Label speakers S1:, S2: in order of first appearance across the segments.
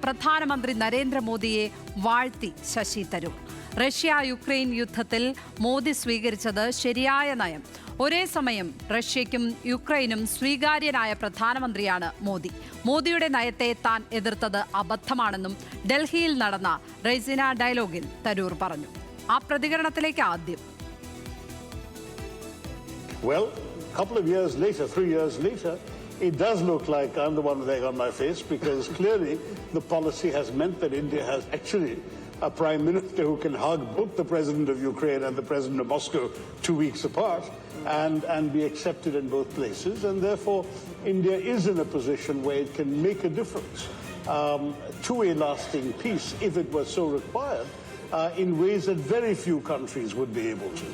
S1: പ്രധാനമന്ത്രി നരേന്ദ്രമോദിയെ വാഴ്ത്തി ശശി തരൂർ. റഷ്യ യുക്രൈൻ യുദ്ധത്തിൽ മോദി സ്വീകരിച്ചത് ശരിയായ നയം. ഒരേ സമയം റഷ്യയ്ക്കും യുക്രൈനും സ്വീകാര്യനായ പ്രധാനമന്ത്രിയാണ് മോദി. മോദിയുടെ നയത്തെ താൻ എതിർത്തത് അബദ്ധമാണെന്നും ഡൽഹിയിൽ നടന്ന റെയ്സിന ഡയലോഗിൽ തരൂർ പറഞ്ഞു. ആ പ്രതികരണത്തിലേക്ക് ആദ്യം.
S2: Well, a couple of years later, 3 years later, it does look like I'm the one with egg on my face, because clearly the policy has meant that India has actually a prime minister who can hug both the president of Ukraine and the president of Moscow 2 weeks apart and be accepted in both places. And therefore, India is in a position where it can make a difference to a lasting peace, if it were so required, in ways that very few countries would be able to.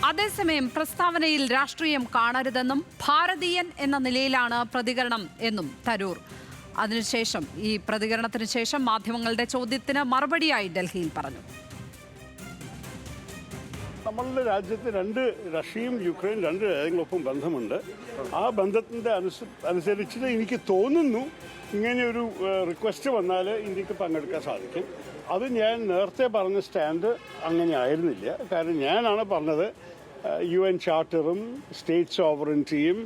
S1: അതേസമയം പ്രസ്താവനയിൽ രാഷ്ട്രീയം കാണരുതെന്നും ഭാരതീയൻ എന്ന നിലയിലാണ് പ്രതികരണം എന്നും തരൂർ അതിനുശേഷം ഈ പ്രതികരണത്തിന് ശേഷം മാധ്യമങ്ങളുടെ ചോദ്യത്തിന് മറുപടിയായി ഡൽഹിയിൽ പറഞ്ഞു.
S2: നമ്മളുടെ രാജ്യത്ത് റഷ്യയും യുക്രൈൻ രണ്ട് രാജ്യങ്ങളൊപ്പം ബന്ധമുണ്ട്. ആ ബന്ധത്തിൻ്റെ അനുസരിച്ച് എനിക്ക് തോന്നുന്നു ഇങ്ങനെ ഒരു റിക്വസ്റ്റ് വന്നാൽ ഇന്ത്യക്ക് പങ്കെടുക്കാൻ സാധിക്കും. അത് ഞാൻ നേരത്തെ പറഞ്ഞ സ്റ്റാൻഡ് അങ്ങനെ ആയിരുന്നില്ല. കാരണം ഞാനാണ് പറഞ്ഞത് UN ചാർട്ടറും സ്റ്റേറ്റ് സോവറിറ്റിയും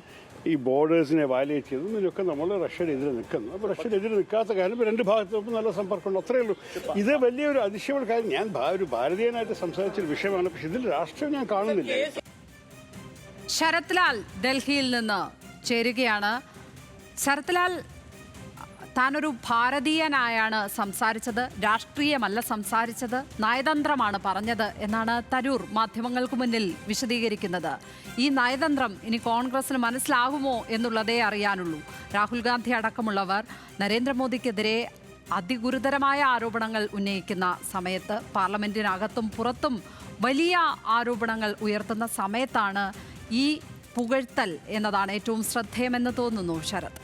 S2: ഈ ബോർഡേഴ്സിനെ വയലേറ്റ് ചെയ്തു. ഇതിനൊക്കെ നമ്മൾ റഷ്യയുടെ എതിരെ നിൽക്കുന്നു. അപ്പോൾ റഷ്യയുടെ എതിരെ നിൽക്കാത്ത കാര്യം രണ്ട് ഭാഗത്തും നല്ല സമ്പർക്കമുണ്ട്, അത്രയേ ഉള്ളൂ. ഇത് വലിയൊരു അതിശയമുള്ള കാര്യം. ഞാൻ ഒരു ഭാരതീയനായിട്ട് സംസാരിച്ചൊരു വിഷയമാണ്, പക്ഷെ ഇതിൽ രാഷ്ട്രീയം ഞാൻ കാണുന്നില്ല.
S1: ശരത് ലാൽ ഡൽഹിയിൽ നിന്ന് ചേരുകയാണ്. ശരത് ലാൽ, താനൊരു ഭാരതീയനായാണ് സംസാരിച്ചത്, രാഷ്ട്രീയമല്ല സംസാരിച്ചത്, നയതന്ത്രമാണ് പറഞ്ഞത് എന്നാണ് തരൂർ മാധ്യമങ്ങൾക്ക് മുന്നിൽ വിശദീകരിക്കുന്നത്. ഈ നയതന്ത്രം ഇനി കോൺഗ്രസിന് മനസ്സിലാകുമോ എന്നുള്ളതേ അറിയാനുള്ളൂ. രാഹുൽ ഗാന്ധി അടക്കമുള്ളവർ നരേന്ദ്രമോദിക്കെതിരെ അതിഗുരുതരമായ ആരോപണങ്ങൾ ഉന്നയിക്കുന്ന സമയത്ത്, പാർലമെന്റിനകത്തും പുറത്തും വലിയ ആരോപണങ്ങൾ ഉയർത്തുന്ന സമയത്താണ് ഈ പുകഴ്ത്തൽ എന്നതാണ് ഏറ്റവും ശ്രദ്ധേയമെന്ന് തോന്നുന്നു. ശരത്,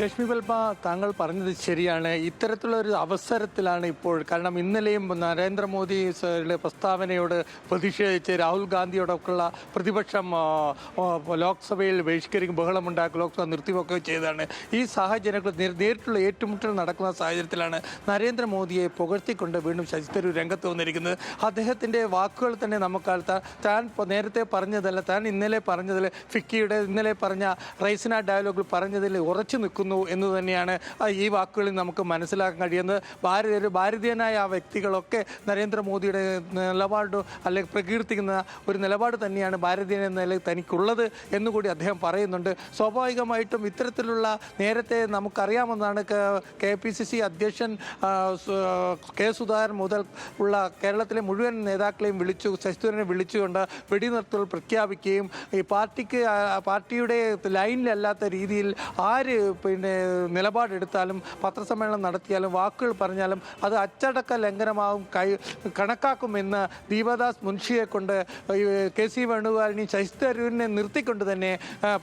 S3: ലക്ഷ്മി പൽമ, താങ്കൾ പറഞ്ഞത് ശരിയാണ്. ഇത്തരത്തിലുള്ളൊരു അവസരത്തിലാണ് ഇപ്പോൾ, കാരണം ഇന്നലെയും നരേന്ദ്രമോദിയുടെ പ്രസ്താവനയോട് പ്രതിഷേധിച്ച് രാഹുൽ ഗാന്ധിയോടൊക്കെയുള്ള പ്രതിപക്ഷം ലോക്സഭയിൽ ബഹിഷ്കരിക്കും, ബഹളമുണ്ടാക്കി ലോക്സഭ നിർത്തിവെക്കുക ചെയ്തതാണ്. ഈ സാഹചര്യങ്ങൾ നേരിട്ടുള്ള ഏറ്റുമുട്ടൽ നടക്കുന്ന സാഹചര്യത്തിലാണ് നരേന്ദ്രമോദിയെ പുകഴ്ത്തിക്കൊണ്ട് വീണ്ടും ശശി തരൂർ രംഗത്ത് വന്നിരിക്കുന്നത്. അദ്ദേഹത്തിൻ്റെ വാക്കുകൾ തന്നെ നമുക്ക് താൻ നേരത്തെ പറഞ്ഞതല്ല, താൻ ഇന്നലെ പറഞ്ഞതിൽ ഫിക്കിയുടെ ഇന്നലെ പറഞ്ഞ റൈസിന ഡയലോഗിൽ പറഞ്ഞതിൽ ഉറച്ചു നിൽക്കുന്നു എന്ന് തന്നെയാണ് ഈ വാക്കുകളിൽ നമുക്ക് മനസ്സിലാക്കാൻ കഴിയുന്നത്. ഭാരതീയനായ ആ വ്യക്തികളൊക്കെ നരേന്ദ്രമോദിയുടെ നിലപാട് അല്ലെങ്കിൽ പ്രകീർത്തിക്കുന്ന ഒരു നിലപാട് തന്നെയാണ് ഭാരതീയൻ എന്ന നിലയിൽ തനിക്കുള്ളത് എന്നുകൂടി അദ്ദേഹം പറയുന്നുണ്ട്. സ്വാഭാവികമായിട്ടും ഇത്തരത്തിലുള്ള നേരത്തെ നമുക്കറിയാമെന്നാണ് KPCC അധ്യക്ഷൻ കെ സുധാകരൻ മുതൽ ഉള്ള കേരളത്തിലെ മുഴുവൻ നേതാക്കളെയും ശശിധരനെ വിളിച്ചുകൊണ്ട് വെടിനിർത്തൽ പ്രഖ്യാപിക്കുകയും ഈ പാർട്ടിയുടെ ലൈനിലല്ലാത്ത രീതിയിൽ ആര് നിലപാടെടുത്താലും പത്രസമ്മേളനം നടത്തിയാലും വാക്കുകൾ പറഞ്ഞാലും അത് അച്ചടക്ക ലംഘനമാവും കണക്കാക്കുമെന്ന് ദീപദാസ് മുൻഷിയെ കൊണ്ട് KC വേണുഗോപാലിനെയും ശശി തരൂരിനെ നിർത്തിക്കൊണ്ട് തന്നെ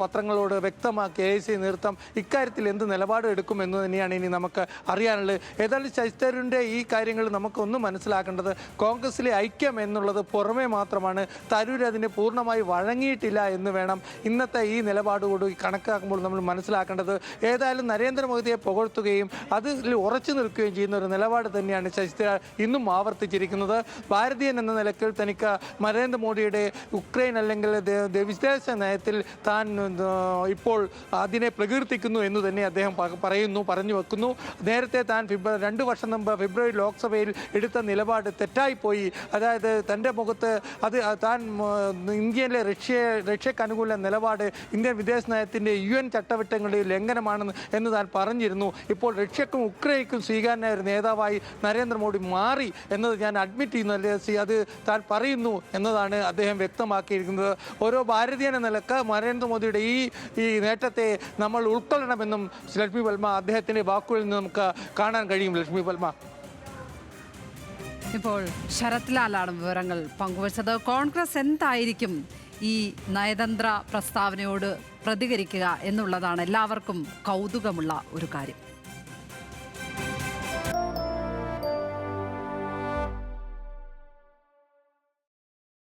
S3: പത്രങ്ങളോട് വ്യക്തമാക്കി AIC നേതൃത്വം ഇക്കാര്യത്തിൽ എന്ത് നിലപാട് എടുക്കുമെന്ന് തന്നെയാണ് ഇനി നമുക്ക് അറിയാനുള്ളത്. ഏതായാലും ശശി തരൂരിൻ്റെ ഈ കാര്യങ്ങൾ നമുക്കൊന്നും മനസ്സിലാക്കേണ്ടത് കോൺഗ്രസിലെ ഐക്യം എന്നുള്ളത് പുറമേ മാത്രമാണ്. തരൂർ അതിന് പൂർണ്ണമായി വഴങ്ങിയിട്ടില്ല എന്ന് വേണം ഇന്നത്തെ ഈ നിലപാടുകൂടി കണക്കാക്കുമ്പോൾ നമ്മൾ മനസ്സിലാക്കേണ്ടത്. ഏതായാലും നരേന്ദ്രമോദിയെ പുകഴ്ത്തുകയും അതിൽ ഉറച്ചു നിൽക്കുകയും ചെയ്യുന്ന ഒരു നിലപാട് തന്നെയാണ് ശശി തരൂർ ഇന്നും ആവർത്തിച്ചിരിക്കുന്നത്. ഭാരതീയൻ എന്ന നിലയ്ക്ക് തനിക്ക് നരേന്ദ്രമോദിയുടെ യുക്രൈൻ അല്ലെങ്കിൽ വിദേശ നയത്തിൽ താൻ ഇപ്പോൾ അതിനെ പ്രകീർത്തിക്കുന്നു എന്ന് തന്നെ അദ്ദേഹം പറഞ്ഞു വെക്കുന്നു. നേരത്തെ താൻ 2 വർഷം മുമ്പ് ഫെബ്രുവരി ലോക്സഭയിൽ എടുത്ത നിലപാട് തെറ്റായിപ്പോയി. അതായത് തൻ്റെ മുഖത്ത് താൻ ഇന്ത്യയിലെ റഷ്യക്ക് അനുകൂല നിലപാട് ഇന്ത്യൻ വിദേശ നയത്തിൻ്റെ UN ചട്ടവട്ടങ്ങളുടെ ലംഘനമാണെന്ന് എന്ന് താൻ പറഞ്ഞിരുന്നു. ഇപ്പോൾ റഷ്യക്കും ഉക്രൈനും സ്വീകാര്യനായ ഒരു നേതാവായി നരേന്ദ്രമോദി മാറി എന്നത് ഞാൻ അഡ്മിറ്റ് ചെയ്യുന്നു, അത് താൻ പറയുന്നു എന്നതാണ് അദ്ദേഹം വ്യക്തമാക്കിയിരിക്കുന്നത്. ഓരോ ഭാരതീയൻ എന്ന നിലക്ക് നരേന്ദ്രമോദിയുടെ ഈ നേട്ടത്തെ നമ്മൾ ഉൾക്കൊള്ളണമെന്നും ലക്ഷ്മി പൽമ അദ്ദേഹത്തിൻ്റെ വാക്കുകളിൽ നിന്ന് നമുക്ക് കാണാൻ കഴിയും. ലക്ഷ്മി പൽമ,
S1: ഇപ്പോൾ ശരത് ലാലാണ് വിവരങ്ങൾ പങ്കുവച്ചത്. കോൺഗ്രസ് എന്തായിരിക്കും ഈ നയതന്ത്ര പ്രസ്താവനയോട് പ്രതികരിക്കുക എന്നുള്ളതാണ് എല്ലാവർക്കും കൗതുകമുള്ള ഒരു കാര്യം.